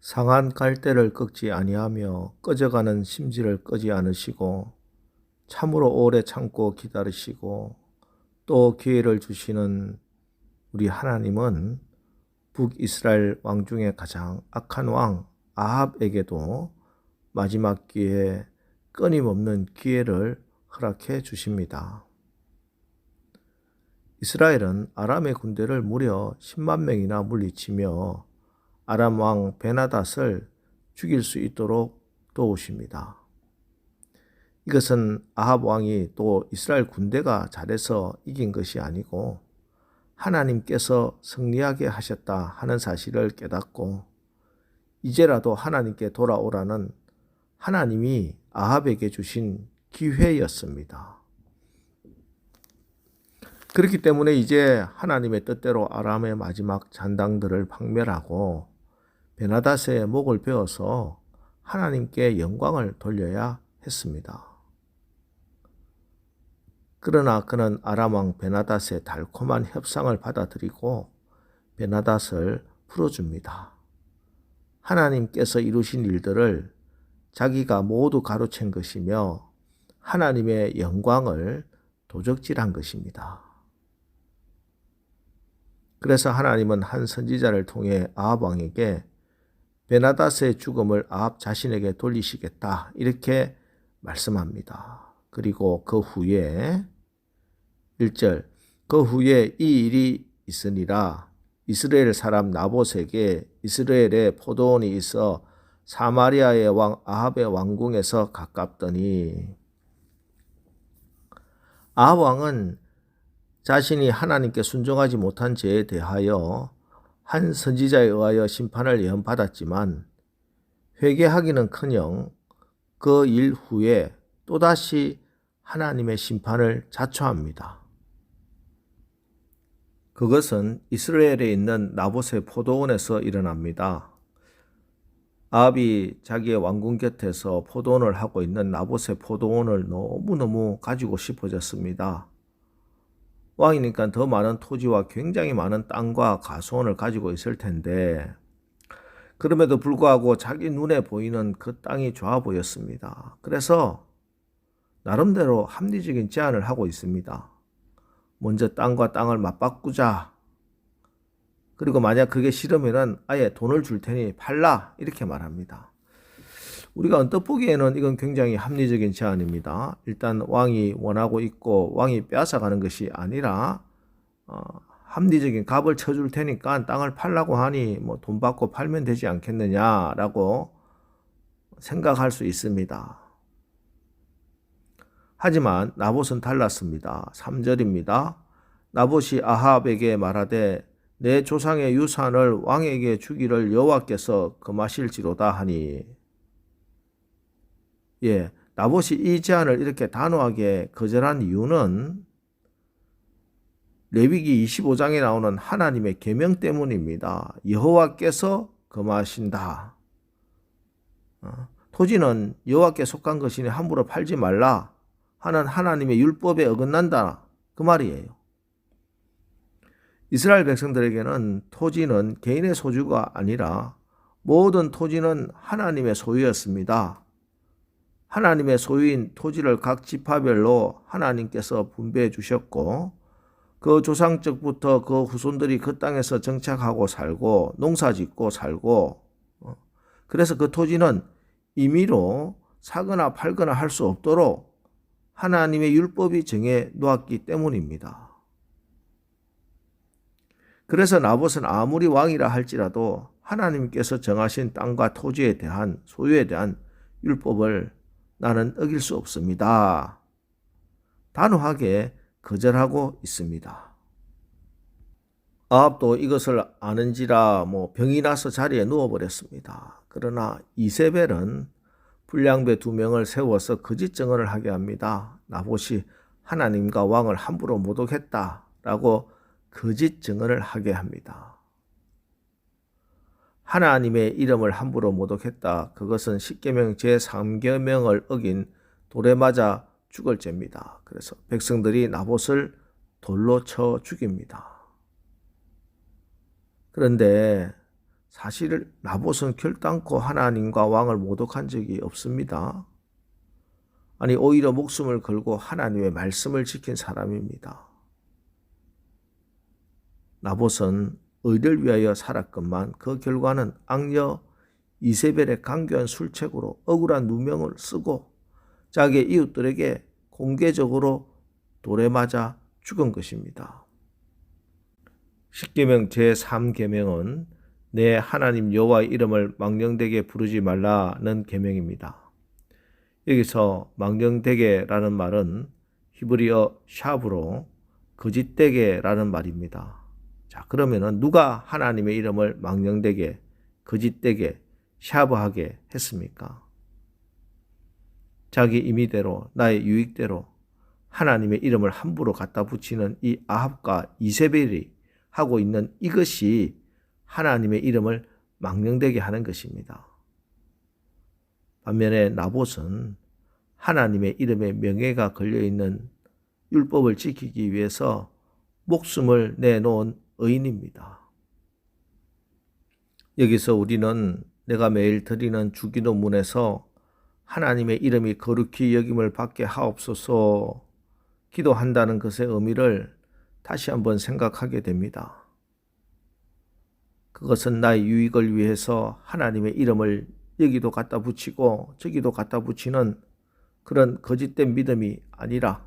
상한 갈대를 꺾지 아니하며 꺼져가는 심지를 끄지 않으시고 참으로 오래 참고 기다리시고 또 기회를 주시는 우리 하나님은 북이스라엘 왕 중에 가장 악한 왕 아합에게도 마지막 기회에 끊임없는 기회를 허락해 주십니다. 이스라엘은 아람의 군대를 무려 10만 명이나 물리치며 아람 왕 베나닷을 죽일 수 있도록 도우십니다. 이것은 아합 왕이 또 이스라엘 군대가 잘해서 이긴 것이 아니고 하나님께서 승리하게 하셨다 하는 사실을 깨닫고 이제라도 하나님께 돌아오라는 하나님이 아합에게 주신 기회였습니다. 그렇기 때문에 이제 하나님의 뜻대로 아람의 마지막 잔당들을 박멸하고 베나닷의 목을 베어서 하나님께 영광을 돌려야 했습니다. 그러나 그는 아람 왕 베나닷의 달콤한 협상을 받아들이고 베나닷을 풀어줍니다. 하나님께서 이루신 일들을 자기가 모두 가로챈 것이며 하나님의 영광을 도적질한 것입니다. 그래서 하나님은 한 선지자를 통해 아합 왕에게 베나닷의 죽음을 아합 자신에게 돌리시겠다 이렇게 말씀합니다. 그리고 그 후에 1절 그 후에 이 일이 있으니라 이스라엘 사람 나봇에게 이스라엘에 포도원이 있어 사마리아의 왕 아합의 왕궁에서 가깝더니 아합 왕은 자신이 하나님께 순종하지 못한 죄에 대하여 한 선지자에 의하여 심판을 예언받았지만 회개하기는커녕 그 일 후에 또다시 하나님의 심판을 자초합니다. 그것은 이스라엘에 있는 나봇의 포도원에서 일어납니다. 아합이 자기의 왕궁 곁에서 포도원을 하고 있는 나봇의 포도원을 너무너무 가지고 싶어졌습니다. 왕이니까 더 많은 토지와 굉장히 많은 땅과 가수원을 가지고 있을 텐데 그럼에도 불구하고 자기 눈에 보이는 그 땅이 좋아 보였습니다. 그래서 나름대로 합리적인 제안을 하고 있습니다. 먼저 땅과 땅을 맞바꾸자. 그리고 만약 그게 싫으면 아예 돈을 줄 테니 팔라 이렇게 말합니다. 우리가 언뜻 보기에는 이건 굉장히 합리적인 제안입니다. 일단 왕이 원하고 있고 왕이 빼앗아가는 것이 아니라 합리적인 값을 쳐줄 테니까 땅을 팔라고 하니 뭐 돈 받고 팔면 되지 않겠느냐라고 생각할 수 있습니다. 하지만 나봇은 달랐습니다. 3절입니다. 나봇이 아합에게 말하되 내 조상의 유산을 왕에게 주기를 여호와께서 금하실지로다 하니 나봇이 이 제안을 이렇게 단호하게 거절한 이유는 레위기 25장에 나오는 하나님의 계명 때문입니다. 여호와께서 금하신다. 토지는 여호와께 속한 것이니 함부로 팔지 말라 하는 하나님의 율법에 어긋난다. 그 말이에요. 이스라엘 백성들에게는 토지는 개인의 소유가 아니라 모든 토지는 하나님의 소유였습니다. 하나님의 소유인 토지를 각 지파별로 하나님께서 분배해 주셨고 그 조상적부터 그 후손들이 그 땅에서 정착하고 살고 농사짓고 살고 그래서 그 토지는 임의로 사거나 팔거나 할 수 없도록 하나님의 율법이 정해 놓았기 때문입니다. 그래서 나봇은 아무리 왕이라 할지라도 하나님께서 정하신 땅과 토지에 대한 소유에 대한 율법을 나는 어길 수 없습니다. 단호하게 거절하고 있습니다. 아합도 이것을 아는지라 병이 나서 자리에 누워버렸습니다. 그러나 이세벨은 불량배 2명을 세워서 거짓 증언을 하게 합니다. 나봇이 하나님과 왕을 함부로 모독했다라고 거짓 증언을 하게 합니다. 하나님의 이름을 함부로 모독했다. 그것은 십계명 제3계명을 어긴 돌에 맞아 죽을 죄입니다. 그래서 백성들이 나봇을 돌로 쳐 죽입니다. 그런데 사실 나봇은 결단코 하나님과 왕을 모독한 적이 없습니다. 아니 오히려 목숨을 걸고 하나님의 말씀을 지킨 사람입니다. 나봇은 의를 위하여 살았건만 그 결과는 악녀 이세벨의 강교한 술책으로 억울한 누명을 쓰고 자기의 이웃들에게 공개적으로 돌에 맞아 죽은 것입니다. 십계명 제3계명은 내 하나님 여호와의 이름을 망령되게 부르지 말라는 계명입니다. 여기서 망령되게라는 말은 히브리어 샤브로 거짓되게라는 말입니다. 자, 그러면은 누가 하나님의 이름을 망령되게, 거짓되게, 샤브하게 했습니까? 자기 임의대로, 나의 유익대로 하나님의 이름을 함부로 갖다 붙이는 이 아합과 이세벨이 하고 있는 이것이 하나님의 이름을 망령되게 하는 것입니다. 반면에 나봇은 하나님의 이름에 명예가 걸려있는 율법을 지키기 위해서 목숨을 내놓은 의인입니다. 여기서 우리는 내가 매일 드리는 주기도문에서 하나님의 이름이 거룩히 여김을 받게 하옵소서 기도한다는 것의 의미를 다시 한번 생각하게 됩니다. 그것은 나의 유익을 위해서 하나님의 이름을 여기도 갖다 붙이고 저기도 갖다 붙이는 그런 거짓된 믿음이 아니라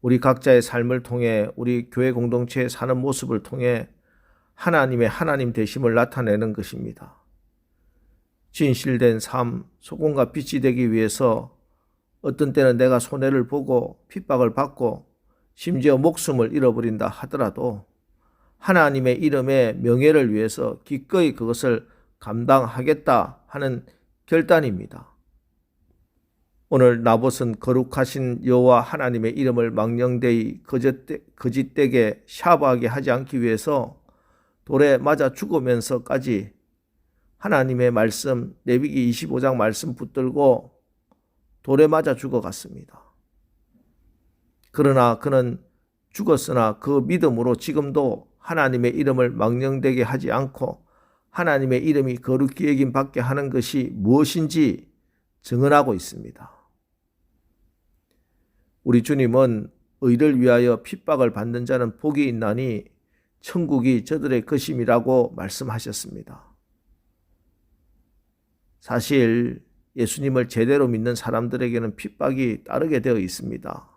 우리 각자의 삶을 통해 우리 교회 공동체에 사는 모습을 통해 하나님의 하나님 되심을 나타내는 것입니다. 진실된 삶, 소금과 빛이 되기 위해서 어떤 때는 내가 손해를 보고 핍박을 받고 심지어 목숨을 잃어버린다 하더라도 하나님의 이름의 명예를 위해서 기꺼이 그것을 감당하겠다 하는 결단입니다. 오늘 나봇은 거룩하신 여호와 하나님의 이름을 망령되이 거짓되게 샤브하게 하지 않기 위해서 돌에 맞아 죽으면서까지 하나님의 말씀 레위기 25장 말씀 붙들고 돌에 맞아 죽어갔습니다. 그러나 그는 죽었으나 그 믿음으로 지금도 하나님의 이름을 망령되게 하지 않고 하나님의 이름이 거룩히 여김 받게 하는 것이 무엇인지 증언하고 있습니다. 우리 주님은 의를 위하여 핍박을 받는 자는 복이 있나니 천국이 저들의 것임이라고 말씀하셨습니다. 사실 예수님을 제대로 믿는 사람들에게는 핍박이 따르게 되어 있습니다.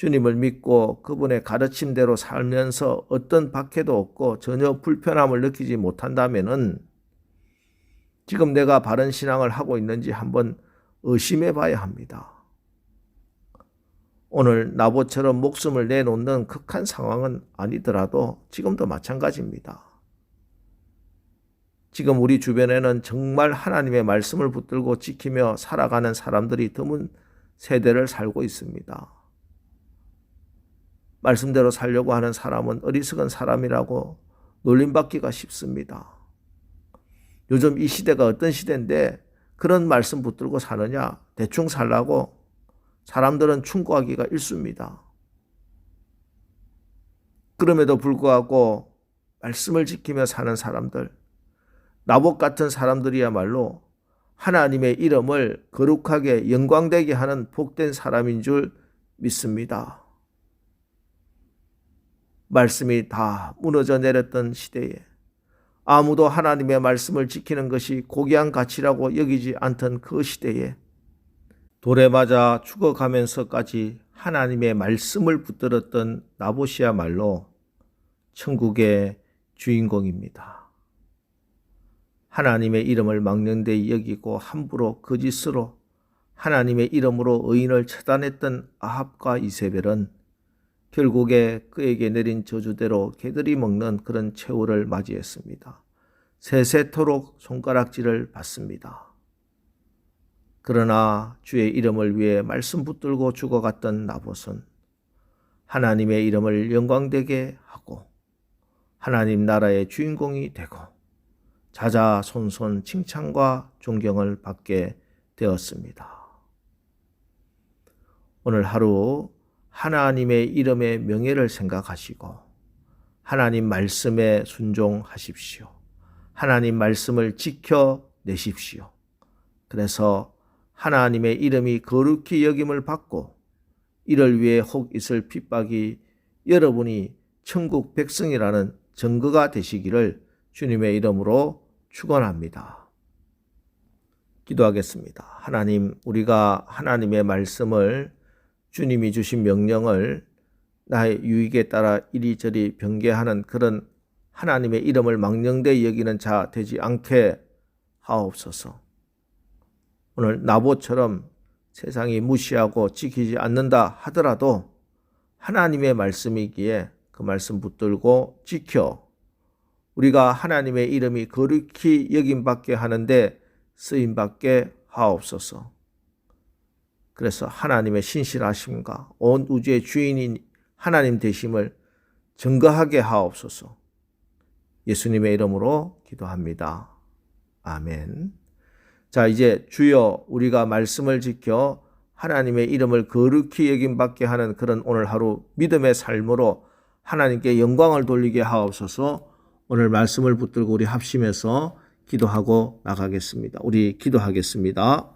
주님을 믿고 그분의 가르침대로 살면서 어떤 박해도 없고 전혀 불편함을 느끼지 못한다면은 지금 내가 바른 신앙을 하고 있는지 한번 의심해 봐야 합니다. 오늘 나봇처럼 목숨을 내놓는 극한 상황은 아니더라도 지금도 마찬가지입니다. 지금 우리 주변에는 정말 하나님의 말씀을 붙들고 지키며 살아가는 사람들이 드문 세대를 살고 있습니다. 말씀대로 살려고 하는 사람은 어리석은 사람이라고 놀림받기가 쉽습니다. 요즘 이 시대가 어떤 시대인데 그런 말씀 붙들고 사느냐? 대충 살라고 사람들은 충고하기가 일쑤입니다. 그럼에도 불구하고 말씀을 지키며 사는 사람들, 나봇 같은 사람들이야말로 하나님의 이름을 거룩하게 영광되게 하는 복된 사람인 줄 믿습니다. 말씀이 다 무너져 내렸던 시대에 아무도 하나님의 말씀을 지키는 것이 고귀한 가치라고 여기지 않던 그 시대에 돌에 맞아 죽어가면서까지 하나님의 말씀을 붙들었던 나봇이야말로 천국의 주인공입니다. 하나님의 이름을 망령되이 여기고 함부로 거짓으로 하나님의 이름으로 의인을 처단했던 아합과 이세벨은 결국에 그에게 내린 저주대로 개들이 먹는 그런 최후를 맞이했습니다. 세세토록 손가락질을 받습니다. 그러나 주의 이름을 위해 말씀 붙들고 죽어갔던 나봇은 하나님의 이름을 영광되게 하고 하나님 나라의 주인공이 되고 자자손손 칭찬과 존경을 받게 되었습니다. 오늘 하루 하나님의 이름의 명예를 생각하시고 하나님 말씀에 순종하십시오. 하나님 말씀을 지켜내십시오. 그래서 하나님의 이름이 거룩히 여김을 받고 이를 위해 혹 있을 핍박이 여러분이 천국 백성이라는 증거가 되시기를 주님의 이름으로 축원합니다. 기도하겠습니다. 하나님, 우리가 하나님의 말씀을, 주님이 주신 명령을 나의 유익에 따라 이리저리 변개하는 그런 하나님의 이름을 망령되이 여기는 자 되지 않게 하옵소서. 오늘 나봇처럼 세상이 무시하고 지키지 않는다 하더라도 하나님의 말씀이기에 그 말씀 붙들고 지켜 우리가 하나님의 이름이 거룩히 여김받게 하는데 쓰임받게 하옵소서. 그래서 하나님의 신실하심과 온 우주의 주인인 하나님 되심을 증거하게 하옵소서. 예수님의 이름으로 기도합니다. 아멘. 자, 이제 주여, 우리가 말씀을 지켜 하나님의 이름을 거룩히 여김받게 하는 그런 오늘 하루 믿음의 삶으로 하나님께 영광을 돌리게 하옵소서. 오늘 말씀을 붙들고 우리 합심해서 기도하고 나가겠습니다. 우리 기도하겠습니다.